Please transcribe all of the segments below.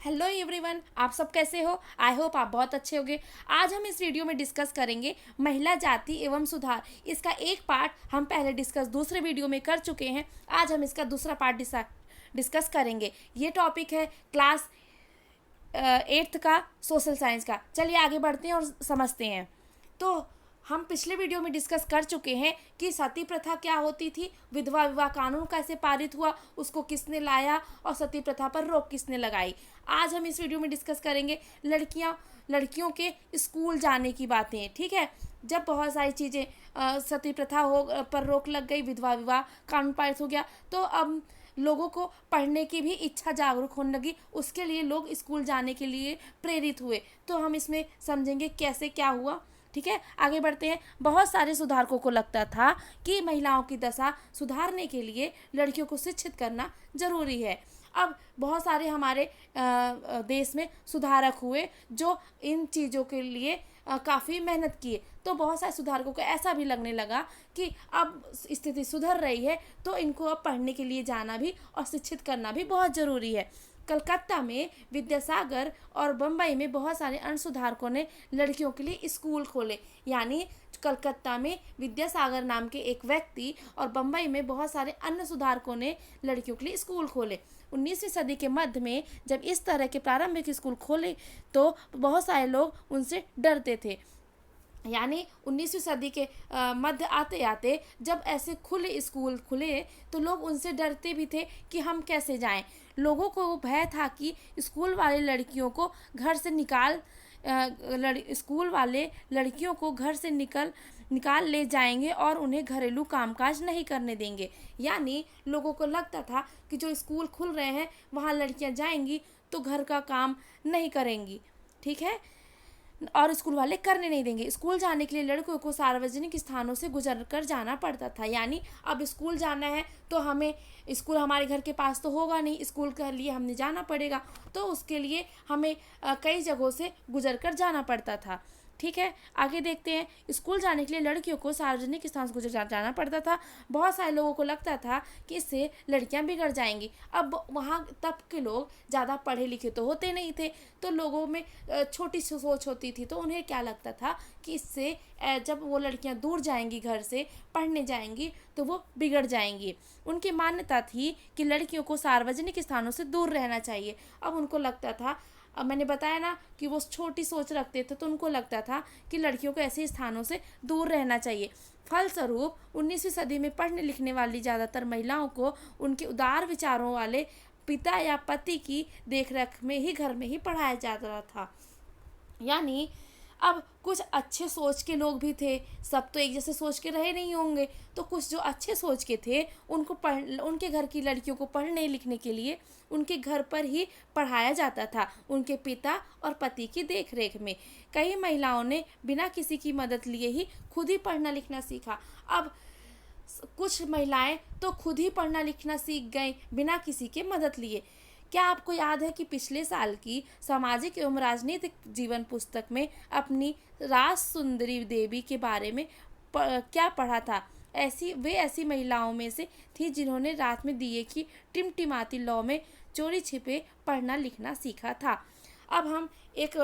Hello everyone, आप सब कैसे हो। आई होप आप बहुत अच्छे होंगे। आज हम इस वीडियो में डिस्कस करेंगे महिला जाति एवं सुधार। इसका एक पार्ट हम पहले डिस्कस दूसरे वीडियो में कर चुके हैं। आज हम इसका दूसरा पार्ट डिस्कस करेंगे। ये टॉपिक है क्लास 8th का सोशल साइंस का। चलिए आगे बढ़ते हैं और समझते हैं। तो हम पिछले वीडियो में डिस्कस कर चुके हैं कि सती प्रथा क्या होती थी, विधवा विवाह कानून कैसे पारित हुआ, उसको किसने लाया और सती प्रथा पर रोक किसने लगाई। आज हम इस वीडियो में डिस्कस करेंगे लड़कियों के स्कूल जाने की बातें। ठीक है, जब बहुत सारी चीज़ें सती प्रथा पर रोक लग गई, विधवा विवाह कानून पारित हो गया, तो अब लोगों को पढ़ने की भी इच्छा जागरूक होने लगी। उसके लिए लोग स्कूल जाने के लिए प्रेरित हुए। तो हम इसमें समझेंगे कैसे क्या हुआ। ठीक है, आगे बढ़ते हैं। बहुत सारे सुधारकों को लगता था कि महिलाओं की दशा सुधारने के लिए लड़कियों को शिक्षित करना जरूरी है। अब बहुत सारे हमारे देश में सुधारक हुए जो इन चीज़ों के लिए काफ़ी मेहनत किए। तो बहुत सारे सुधारकों को ऐसा भी लगने लगा कि अब स्थिति सुधर रही है तो इनको अब पढ़ने के लिए जाना भी और शिक्षित करना भी बहुत ज़रूरी है। कलकत्ता में विद्यासागर और बम्बई में बहुत सारे अन्य सुधारकों ने लड़कियों के लिए स्कूल खोले। यानी कलकत्ता में विद्यासागर नाम के एक व्यक्ति और बम्बई में बहुत सारे अन्य सुधारकों ने लड़कियों के लिए स्कूल खोले। 19वीं सदी के मध्य में जब इस तरह के प्रारंभिक स्कूल खोले तो बहुत सारे लोग उनसे डरते थे। यानी 19वीं सदी के मध्य आते आते जब ऐसे खुले स्कूल खुले तो लोग उनसे डरते भी थे कि हम कैसे जाएं। लोगों को भय था कि स्कूल वाले लड़कियों को घर से स्कूल वाले लड़कियों को घर से निकाल ले जाएंगे और उन्हें घरेलू कामकाज नहीं करने देंगे। यानी लोगों को लगता था कि जो स्कूल खुल रहे हैं वहाँ लड़कियाँ जाएंगी तो घर का काम नहीं करेंगी। ठीक है, और स्कूल वाले करने नहीं देंगे। स्कूल जाने के लिए लड़कों को सार्वजनिक स्थानों से गुजर कर जाना पड़ता था। यानी अब स्कूल जाना है तो हमें स्कूल हमारे घर के पास तो होगा नहीं, स्कूल के लिए हमने जाना पड़ेगा। तो उसके लिए हमें कई जगहों से गुजर कर जाना पड़ता था। ठीक है, आगे देखते हैं। स्कूल जाने के लिए लड़कियों को सार्वजनिक स्थान से गुजर जाना पड़ता था। बहुत सारे लोगों को लगता था कि इससे लड़कियां बिगड़ जाएंगी। अब वहाँ तब के लोग ज़्यादा पढ़े लिखे तो होते नहीं थे, तो लोगों में छोटी सी सोच होती थी। तो उन्हें क्या लगता था कि इससे जब वो लड़कियां दूर जाएंगी, घर से पढ़ने जाएंगी, तो वो बिगड़ जाएंगी। उनकी मान्यता थी कि लड़कियों को सार्वजनिक स्थानों से दूर रहना चाहिए। अब उनको लगता था, अब मैंने बताया ना कि वो छोटी सोच रखते थे, तो उनको लगता था कि लड़कियों को ऐसे स्थानों से दूर रहना चाहिए। फलस्वरूप 19वीं सदी में पढ़ने लिखने वाली ज़्यादातर महिलाओं को उनके उदार विचारों वाले पिता या पति की देखरेख में ही घर में ही पढ़ाया जा रहा था। यानी अब कुछ अच्छे सोच के लोग भी थे, सब तो एक जैसे सोच के रहे नहीं होंगे। तो कुछ जो अच्छे सोच के थे उनके घर की लड़कियों को पढ़ने लिखने के लिए उनके घर पर ही पढ़ाया जाता था, उनके पिता और पति की देखरेख में। कई महिलाओं ने बिना किसी की मदद लिए ही खुद ही पढ़ना लिखना सीखा। अब कुछ महिलाएं तो खुद ही पढ़ना लिखना सीख गईं बिना किसी के मदद लिए। क्या आपको याद है कि पिछले साल की सामाजिक एवं राजनीतिक जीवन पुस्तक में अपनी राज सुंदरी देवी के बारे में क्या पढ़ा था? ऐसी महिलाओं में से थी जिन्होंने रात में दिए की टिमटिमाती लौ में चोरी छिपे पढ़ना लिखना सीखा था। अब हम एक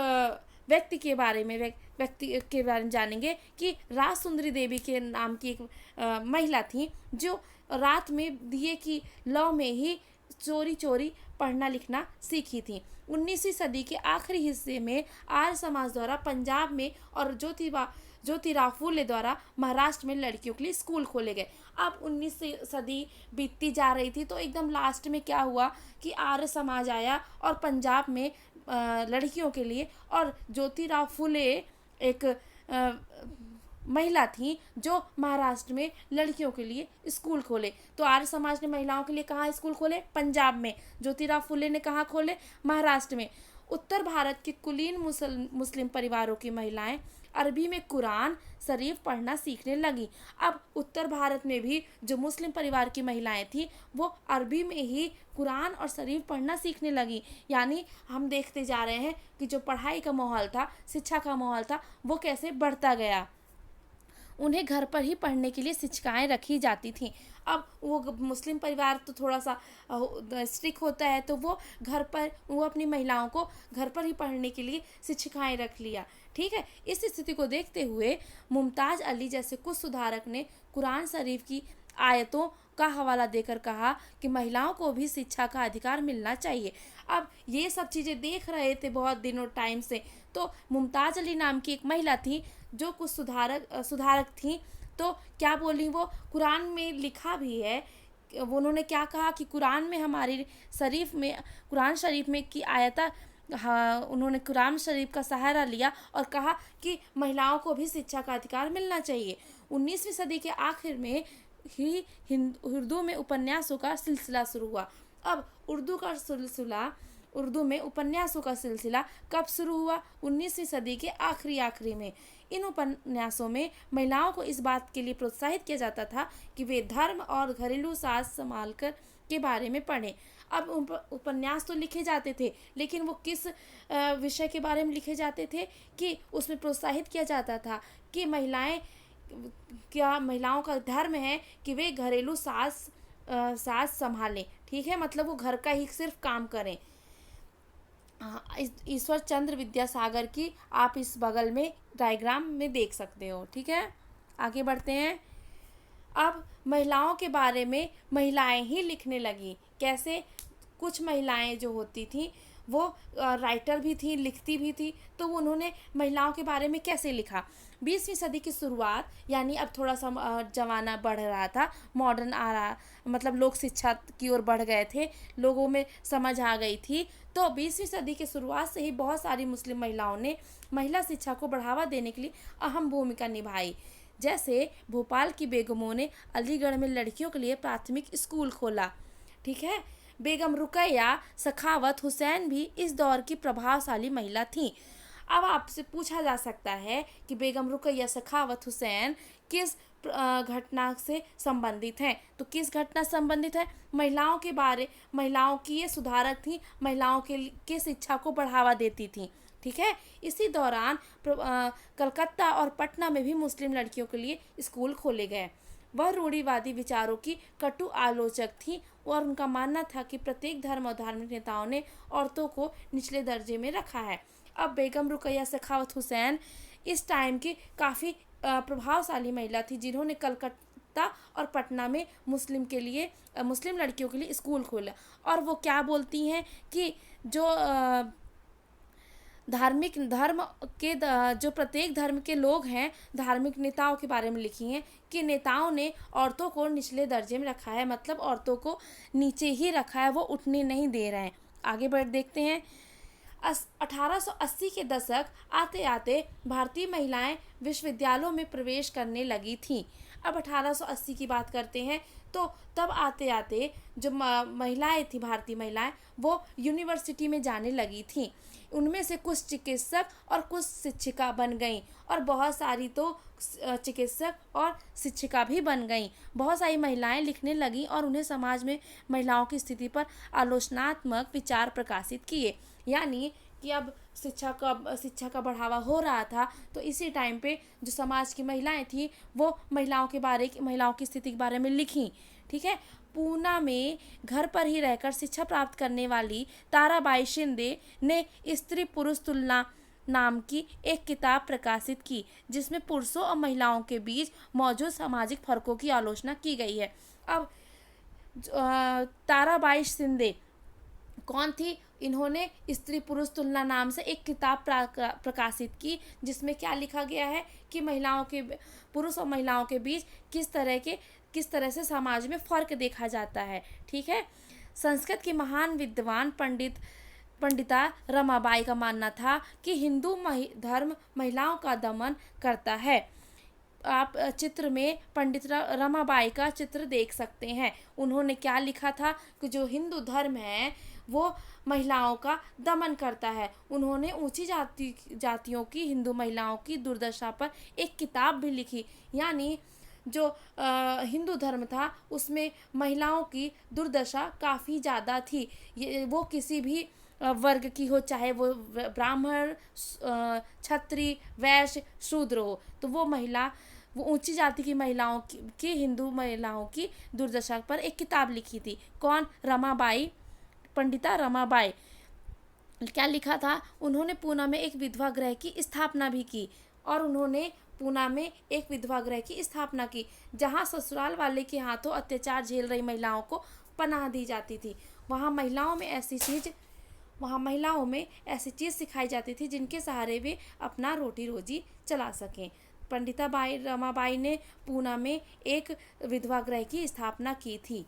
व्यक्ति के बारे में जानेंगे कि राज सुंदरी देवी के नाम की एक महिला थी जो रात में दिए की लौ में ही चोरी चोरी पढ़ना लिखना सीखी थी। 19वीं सदी के आखिरी हिस्से में आर्य समाज द्वारा पंजाब में और ज्योतिराव फूले द्वारा महाराष्ट्र में लड़कियों के लिए स्कूल खोले गए। अब 19वीं सदी बीतती जा रही थी तो एकदम लास्ट में क्या हुआ कि आर्य समाज आया और पंजाब में लड़कियों के लिए, और ज्योतिराव फूले एक महिला थी जो महाराष्ट्र में लड़कियों के लिए स्कूल खोले। तो आर्य समाज ने महिलाओं के लिए कहाँ स्कूल खोले? पंजाब में। ज्योतिराव फुले ने कहाँ खोले? महाराष्ट्र में। उत्तर भारत के कुलीन मुस्लिम परिवारों की महिलाएं अरबी में कुरान शरीफ पढ़ना सीखने लगी। अब उत्तर भारत में भी जो मुस्लिम परिवार की महिलाएं थी वो अरबी में ही कुरान और शरीफ पढ़ना सीखने लगी। यानी हम देखते जा रहे हैं कि जो पढ़ाई का माहौल था, शिक्षा का माहौल था, वो कैसे बढ़ता गया। उन्हें घर पर ही पढ़ने के लिए शिक्षिकाएं रखी जाती थीं। अब वो मुस्लिम परिवार तो थोड़ा सा स्ट्रिक्ट होता है, तो वो अपनी महिलाओं को घर पर ही पढ़ने के लिए शिक्षिकाएं रख लिया। ठीक है, इस स्थिति को देखते हुए मुमताज़ अली जैसे कुछ सुधारक ने कुरान शरीफ की आयतों का हवाला देकर कहा कि महिलाओं को भी शिक्षा का अधिकार मिलना चाहिए। अब ये सब चीज़ें देख रहे थे बहुत दिनों टाइम से, तो मुमताज़ अली नाम की एक महिला थी जो कुछ सुधारक थी। तो क्या बोली वो, कुरान में लिखा भी है, वो उन्होंने क्या कहा कि कुरान शरीफ में की आयता, हाँ, उन्होंने कुरान शरीफ का सहारा लिया और कहा कि महिलाओं को भी शिक्षा का अधिकार मिलना चाहिए। 19वीं सदी के आखिर में ही उर्दू में उपन्यासों का सिलसिला शुरू हुआ। अब उर्दू में उपन्यासों का सिलसिला कब शुरू हुआ? 19वीं सदी के आखिरी में। इन उपन्यासों में महिलाओं को इस बात के लिए प्रोत्साहित किया जाता था कि वे धर्म और घरेलू साज संभाल कर के बारे में पढ़ें। अब उपन्यास तो लिखे जाते थे, लेकिन वो किस विषय के बारे में लिखे जाते थे कि उसमें प्रोत्साहित किया जाता था कि महिलाओं का धर्म है कि वे घरेलू साज संभालें। ठीक है, मतलब वो घर का ही सिर्फ काम करें। ईश्वर चंद्र विद्यासागर की आप इस बगल में डायग्राम में देख सकते हो। ठीक है, आगे बढ़ते हैं। अब महिलाओं के बारे में महिलाएं ही लिखने लगी। कैसे? कुछ महिलाएं जो होती थी वो राइटर भी थी, लिखती भी थी, तो उन्होंने महिलाओं के बारे में कैसे लिखा? 20वीं सदी की शुरुआत, यानी अब थोड़ा सा ज़माना बढ़ रहा था, मॉडर्न आ रहा, मतलब लोग शिक्षा की ओर बढ़ गए थे, लोगों में समझ आ गई थी। तो 20वीं सदी की शुरुआत से ही बहुत सारी मुस्लिम महिलाओं ने महिला शिक्षा को बढ़ावा देने के लिए अहम भूमिका निभाई। जैसे भोपाल की बेगमों ने अलीगढ़ में लड़कियों के लिए प्राथमिक स्कूल खोला। ठीक है, बेगम रुकैया सखावत हुसैन भी इस दौर की प्रभावशाली महिला थीं। अब आपसे पूछा जा सकता है कि बेगम रुकैया सखावत हुसैन किस घटना से संबंधित हैं? तो किस घटना से संबंधित है? महिलाओं की ये सुधारक थी, महिलाओं के शिक्षा को बढ़ावा देती थी। ठीक है, इसी दौरान कलकत्ता और पटना में भी मुस्लिम लड़कियों के लिए स्कूल खोले गए। वह रूढ़िवादी विचारों की कटु आलोचक थी और उनका मानना था कि प्रत्येक धर्म और धार्मिक नेताओं ने औरतों को निचले दर्जे में रखा है। अब बेगम रुकैया सखावत हुसैन इस टाइम की काफ़ी प्रभावशाली महिला थी, जिन्होंने कलकत्ता और पटना में मुस्लिम लड़कियों के लिए स्कूल खोला। और वो क्या बोलती हैं कि जो प्रत्येक धर्म के लोग हैं, धार्मिक नेताओं के बारे में लिखी हैं कि नेताओं ने औरतों को निचले दर्जे में रखा है, मतलब औरतों को नीचे ही रखा है, वो उठने नहीं दे रहे हैं। आगे बढ़ देखते हैं। 1880 के दशक आते आते भारतीय महिलाएं विश्वविद्यालयों में प्रवेश करने लगी थीं। अब 1880 की बात करते हैं, तो तब आते आते जो महिलाएं थी, भारतीय महिलाएं, वो यूनिवर्सिटी में जाने लगी थीं। उनमें से कुछ चिकित्सक और कुछ शिक्षिका बन गईं, और बहुत सारी तो चिकित्सक और शिक्षिका भी बन गईं। बहुत सारी महिलाएं लिखने लगीं और उन्हें समाज में महिलाओं की स्थिति पर आलोचनात्मक विचार प्रकाशित किए। यानी कि अब शिक्षा का बढ़ावा हो रहा था, तो इसी टाइम पे जो समाज की महिलाएं थी वो महिलाओं की स्थिति के बारे में लिखी। ठीक है, पूना में घर पर ही रहकर शिक्षा प्राप्त करने वाली ताराबाई शिंदे ने स्त्री पुरुष तुलना नाम की एक किताब प्रकाशित की, जिसमें पुरुषों और महिलाओं के बीच मौजूद सामाजिक फर्कों की आलोचना की गई है। अब ताराबाई शिंदे कौन थी? इन्होंने स्त्री पुरुष तुलना नाम से एक किताब प्रकाशित की, जिसमें क्या लिखा गया है कि पुरुष और महिलाओं के बीच किस तरह से समाज में फ़र्क देखा जाता है। ठीक है, संस्कृत की महान विद्वान पंडिता रमाबाई का मानना था कि हिंदू धर्म महिलाओं का दमन करता है। आप चित्र में पंडित रमाबाई का चित्र देख सकते हैं। उन्होंने क्या लिखा था कि जो हिंदू धर्म है वो महिलाओं का दमन करता है। उन्होंने ऊंची जातियों की हिंदू महिलाओं की दुर्दशा पर एक किताब भी लिखी। यानी जो हिंदू धर्म था उसमें महिलाओं की दुर्दशा काफ़ी ज़्यादा थी। वो किसी भी वर्ग की हो, चाहे वो ब्राह्मण, क्षत्रिय, वैश्य, शूद्र हो, तो वो महिला वो ऊंची जाति की महिलाओं की हिंदू महिलाओं की दुर्दशा पर एक किताब लिखी थी। कौन? रमाबाई, पंडिता रमाबाई। क्या लिखा था उन्होंने? पूना में एक विधवा गृह की स्थापना भी की, और उन्होंने पूना में एक विधवा गृह की स्थापना की जहां ससुराल वाले के हाथों अत्याचार झेल रही महिलाओं को पनाह दी जाती थी। वहां महिलाओं में ऐसी चीज़ सिखाई जाती थी जिनके सहारे वे अपना रोटी रोजी चला सकें। पंडिता बाई रमाबाई ने पूना में एक विधवा गृह की स्थापना की थी।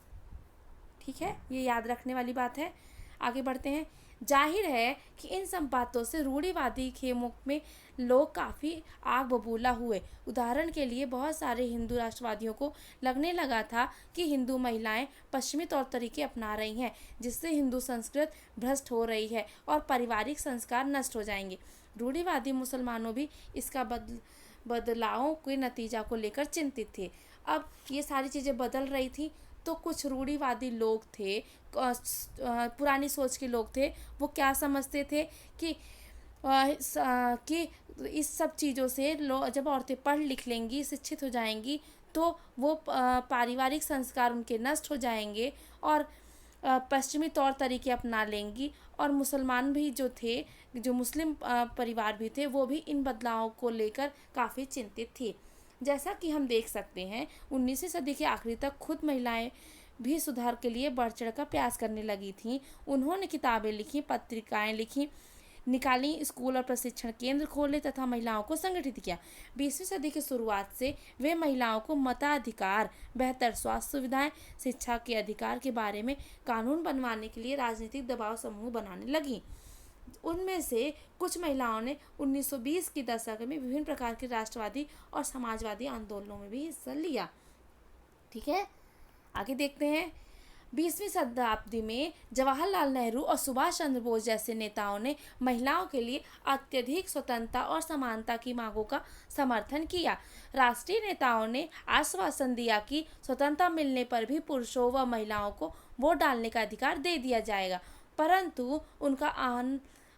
ठीक है, ये याद रखने वाली बात है। आगे बढ़ते हैं। जाहिर है कि इन सब बातों से रूढ़िवादी खेमों में लोग काफ़ी आग बबूला हुए। उदाहरण के लिए बहुत सारे हिंदू राष्ट्रवादियों को लगने लगा था कि हिंदू महिलाएं पश्चिमी तौर तरीके अपना रही हैं, जिससे हिंदू संस्कृति भ्रष्ट हो रही है और पारिवारिक संस्कार नष्ट हो जाएंगे। रूढ़िवादी मुसलमानों भी इसका बदलावों के नतीजा को लेकर चिंतित थे। अब ये सारी चीज़ें बदल रही थी, तो कुछ रूढ़िवादी लोग थे, पुरानी सोच के लोग थे, वो क्या समझते थे कि कि इस सब चीज़ों से जब औरतें पढ़ लिख लेंगी, शिक्षित हो जाएंगी, तो वो पारिवारिक संस्कार उनके नष्ट हो जाएंगे और पश्चिमी तौर तरीके अपना लेंगी। और मुसलमान भी जो थे, जो मुस्लिम परिवार भी थे, वो भी इन बदलावों को लेकर काफ़ी चिंतित थे। जैसा कि हम देख सकते हैं 19वीं सदी के आखिरी तक खुद महिलाएं भी सुधार के लिए बढ़ चढ़ कर प्रयास करने लगी थीं। उन्होंने किताबें लिखी, पत्रिकाएं लिखी, निकाली, स्कूल और प्रशिक्षण केंद्र खोले तथा महिलाओं को संगठित किया। 20वीं सदी की शुरुआत से वे महिलाओं को मताधिकार, बेहतर स्वास्थ्य सुविधाएं, शिक्षा के अधिकार के बारे में कानून बनवाने के लिए राजनीतिक दबाव समूह बनाने लगी। उनमें से कुछ महिलाओं ने 1920 के दशक में विभिन्न प्रकार के राष्ट्रवादी और समाजवादी आंदोलनों में भी हिस्सा लिया। ठीक है, आगे देखते हैं। 20वीं शताब्दी में जवाहरलाल नेहरू और सुभाष चंद्र बोस जैसे नेताओं ने महिलाओं के लिए अत्यधिक स्वतंत्रता और समानता की मांगों का समर्थन किया। राष्ट्रीय नेताओं ने आश्वासन दिया कि स्वतंत्रता मिलने पर भी पुरुषों व महिलाओं को वोट डालने का अधिकार दे दिया जाएगा, परंतु उनका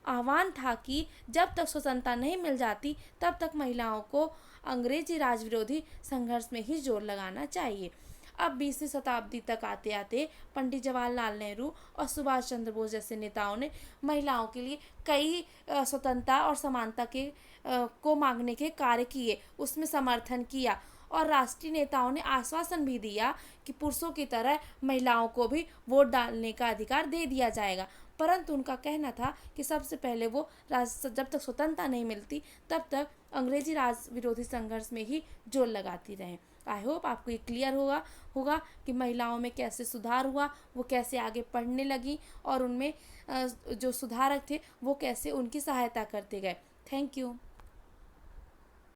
आह्वान था कि जब तक स्वतंत्रता नहीं मिल जाती तब तक महिलाओं को अंग्रेजी राज विरोधी संघर्ष में ही जोर लगाना चाहिए। अब 20वीं शताब्दी तक आते आते पंडित जवाहरलाल नेहरू और सुभाष चंद्र बोस जैसे नेताओं ने महिलाओं के लिए कई स्वतंत्रता और समानता के को मांगने के कार्य किए, उसमें समर्थन किया, और राष्ट्रीय नेताओं ने आश्वासन भी दिया कि पुरुषों की तरह महिलाओं को भी वोट डालने का अधिकार दे दिया जाएगा। परंतु उनका कहना था कि सबसे पहले वो जब तक स्वतंत्रता नहीं मिलती तब तक अंग्रेजी राज विरोधी संघर्ष में ही जोर लगाती रहें। आई होप आपको ये क्लियर होगा कि महिलाओं में कैसे सुधार हुआ, वो कैसे आगे पढ़ने लगी, और उनमें जो सुधारक थे वो कैसे उनकी सहायता करते गए। Thank you.